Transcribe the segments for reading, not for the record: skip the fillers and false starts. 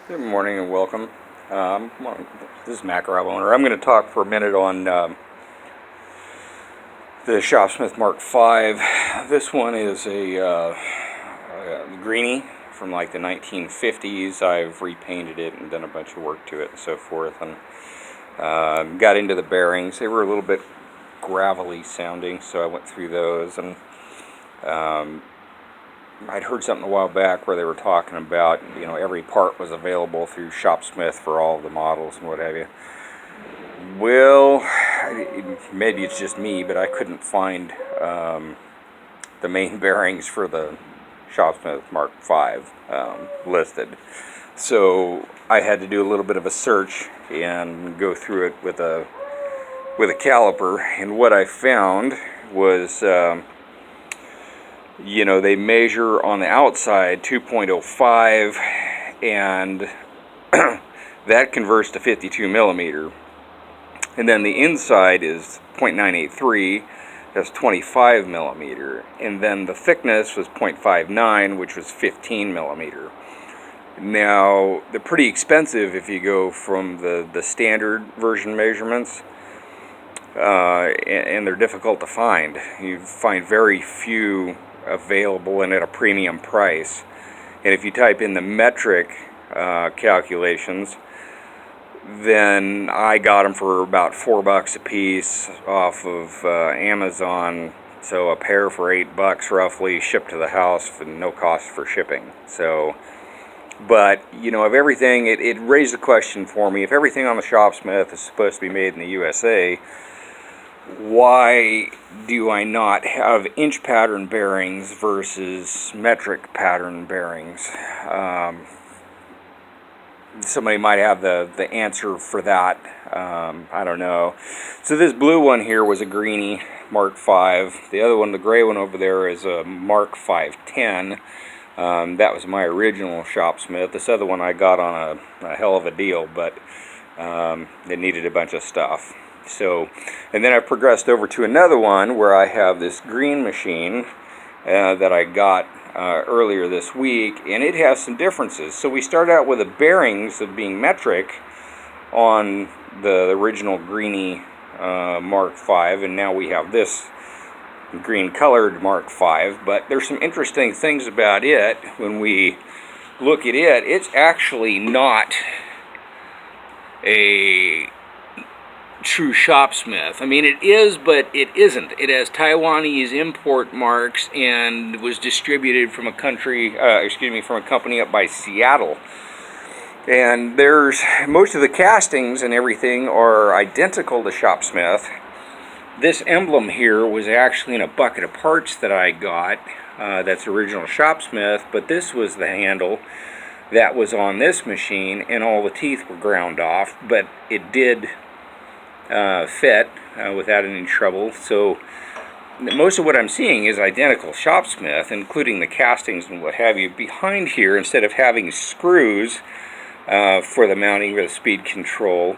Good morning and welcome. This is Macro Owner. I'm going to talk for a minute on the Shopsmith Mark 5. This one is a greenie from like the 1950s. I've repainted it and done a bunch of work to it and so forth, and got into the bearings. They were a little bit gravelly sounding, so I went through those, and I'd heard something a while back where they were talking about, every part was available through Shopsmith for all of the models and what have you. Well, maybe it's just me, but I couldn't find the main bearings for the Shopsmith Mark 5 listed. So I had to do a little bit of a search and go through it with a caliper, and what I found was they measure on the outside 2.05, and that converts to 52 millimeter. And then the inside is 0.983, that's 25 millimeter. And then the thickness was 0.59, which was 15 millimeter. Now, they're pretty expensive if you go from the standard version measurements, and they're difficult to find. You find very few available and at a premium price. And if you type in the metric calculations, then I got them for about $4 a piece off of Amazon. So a pair for $8 roughly, shipped to the house for no cost for shipping. So, but of everything, it raised the question for me: if everything on the Shopsmith is supposed to be made in the USA, why do I not have inch pattern bearings versus metric pattern bearings? Somebody might have the answer for that. I don't know. So this blue one here was a greenie, Mark 5. The other one, the gray one over there, is a Mark 510. That was my original Shopsmith. This other one I got on a hell of a deal, but it needed a bunch of stuff. So, and then I progressed over to another one where I have this green machine that I got earlier this week, and it has some differences. So we start out with the bearings of being metric on the original greenie Mark 5, and now we have this green colored Mark 5. But there's some interesting things about it. When we look at it, it's actually not a true Shopsmith. I mean, it is, but it isn't. It has Taiwanese import marks and was distributed from a company up by Seattle. And there's most of the castings and everything are identical to Shopsmith. This emblem here was actually in a bucket of parts that I got. That's original Shopsmith, but this was the handle that was on this machine, and all the teeth were ground off, but it did fit without any trouble. So most of what I'm seeing is identical Shopsmith, including the castings and what have you. Behind here, instead of having screws for the mounting or the speed control,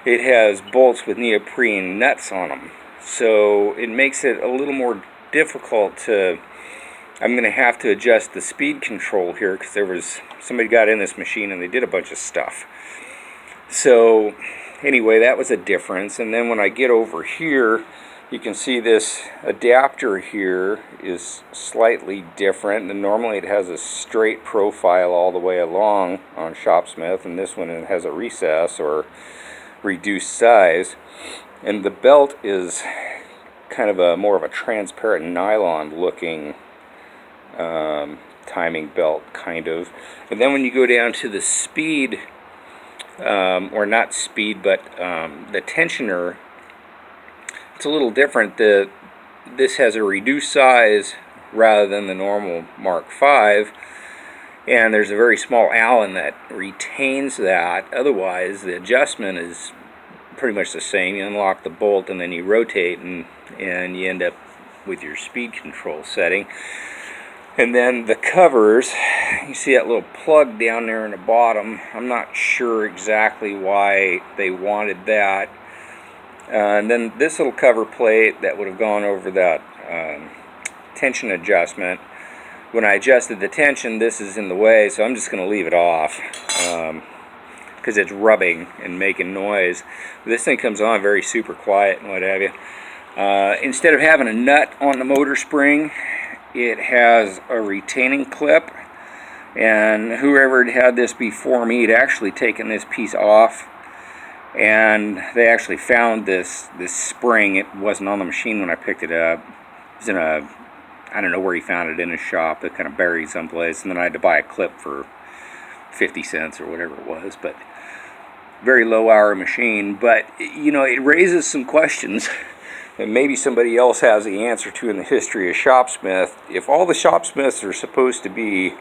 it has bolts with neoprene nuts on them. So it makes it a little more difficult to... I'm going to have to adjust the speed control here, because somebody got in this machine and they did a bunch of stuff. So anyway, that was a difference. And then when I get over here, you can see this adapter here is slightly different. And normally it has a straight profile all the way along on Shopsmith, and this one has a recess or reduced size. And the belt is kind of more of a transparent nylon looking timing belt, kind of. And then when you go down to the speed, or not speed, but the tensioner, it's a little different. This has a reduced size rather than the normal Mark 5, and there's a very small Allen that retains that. Otherwise, the adjustment is pretty much the same. You unlock the bolt and then you rotate, and you end up with your speed control setting. And then the covers, you see that little plug down there in the bottom. I'm not sure exactly why they wanted that. And then this little cover plate that would have gone over that tension adjustment. When I adjusted the tension, this is in the way, so I'm just going to leave it off. because it's rubbing and making noise. This thing comes on very super quiet and what have you. Instead of having a nut on the motor spring, it has a retaining clip, and whoever had this before me had actually taken this piece off, and they actually found this spring. It wasn't on the machine when I picked it up. It was in a, I don't know where he found it, in his shop, that kind of buried someplace, and then I had to buy a clip for 50 cents or whatever it was. But very low hour machine. But you know, it raises some questions that maybe somebody else has the answer to in the history of Shopsmith. If all the Shopsmiths are supposed to be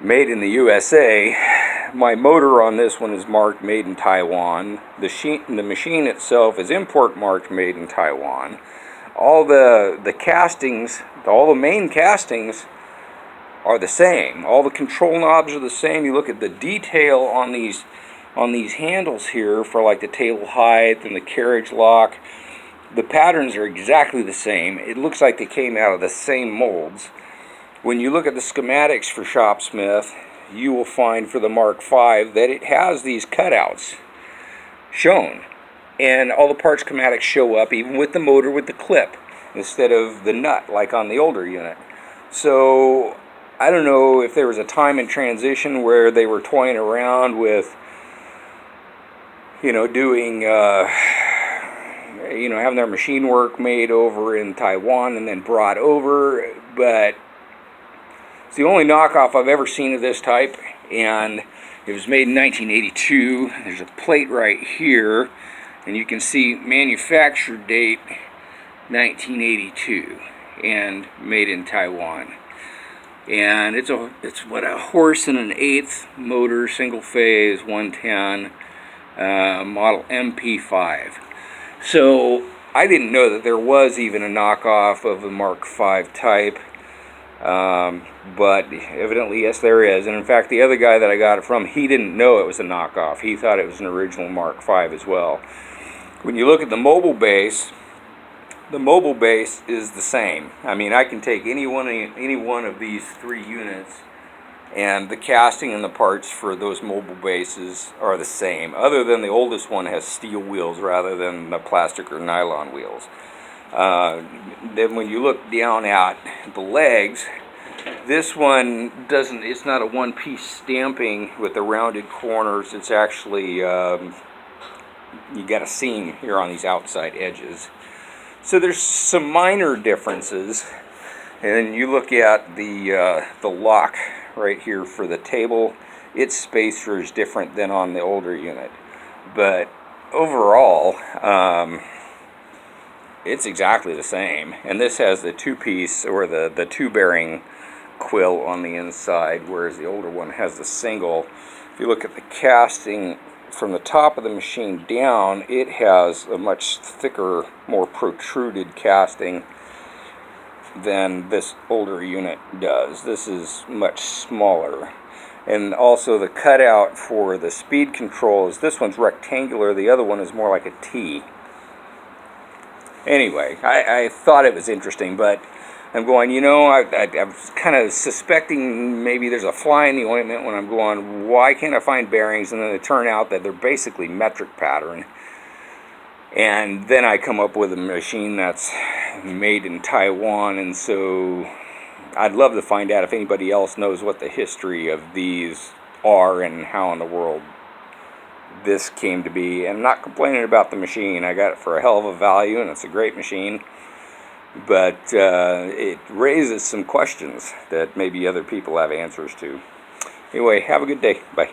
made in the USA, my motor on this one is marked made in Taiwan. The machine itself is import marked made in Taiwan. All the castings, all the main castings are the same. All the control knobs are the same. You look at the detail on these handles here for like the table height and the carriage lock. The patterns are exactly the same. It looks like they came out of the same molds. When you look at the schematics for Shopsmith, you will find for the Mark V that it has these cutouts shown. And all the part schematics show up, even with the motor with the clip, instead of the nut like on the older unit. So I don't know if there was a time in transition where they were toying around with, you know, doing having their machine work made over in Taiwan and then brought over, but it's the only knockoff I've ever seen of this type, and it was made in 1982. There's a plate right here, and you can see manufacture date 1982 and made in Taiwan. And it's what, a horse and an eighth motor, single phase, 110, model MP5. So I didn't know that there was even a knockoff of the Mark V type, but evidently yes there is. And in fact, the other guy that I got it from, he didn't know it was a knockoff. He thought it was an original Mark V as well. When you look at the mobile base is the same. I mean, I can take any one of these three units, and the casting and the parts for those mobile bases are the same, other than the oldest one has steel wheels rather than the plastic or nylon wheels. Then when you look down at the legs, this one doesn't, it's not a one-piece stamping with the rounded corners. It's actually, you got a seam here on these outside edges. So there's some minor differences. And then you look at the lock right here for the table. Its spacer is different than on the older unit, but overall it's exactly the same. And this has the two-piece or the two-bearing quill on the inside, whereas the older one has the single. If you look at the casting from the top of the machine down, it has a much thicker, more protruded casting than this older unit does. This is much smaller. And also the cutout for the speed controls, this one's rectangular, the other one is more like a T. Anyway, I thought it was interesting, but I'm going, you know, I was kind of suspecting maybe there's a fly in the ointment when I'm going, why can't I find bearings? And then it turned out that they're basically metric pattern. And then I come up with a machine that's made in Taiwan, and so I'd love to find out if anybody else knows what the history of these are and how in the world this came to be. And I'm not complaining about the machine. I got it for a hell of a value, and it's a great machine. But it raises some questions that maybe other people have answers to. Anyway, have a good day. Bye.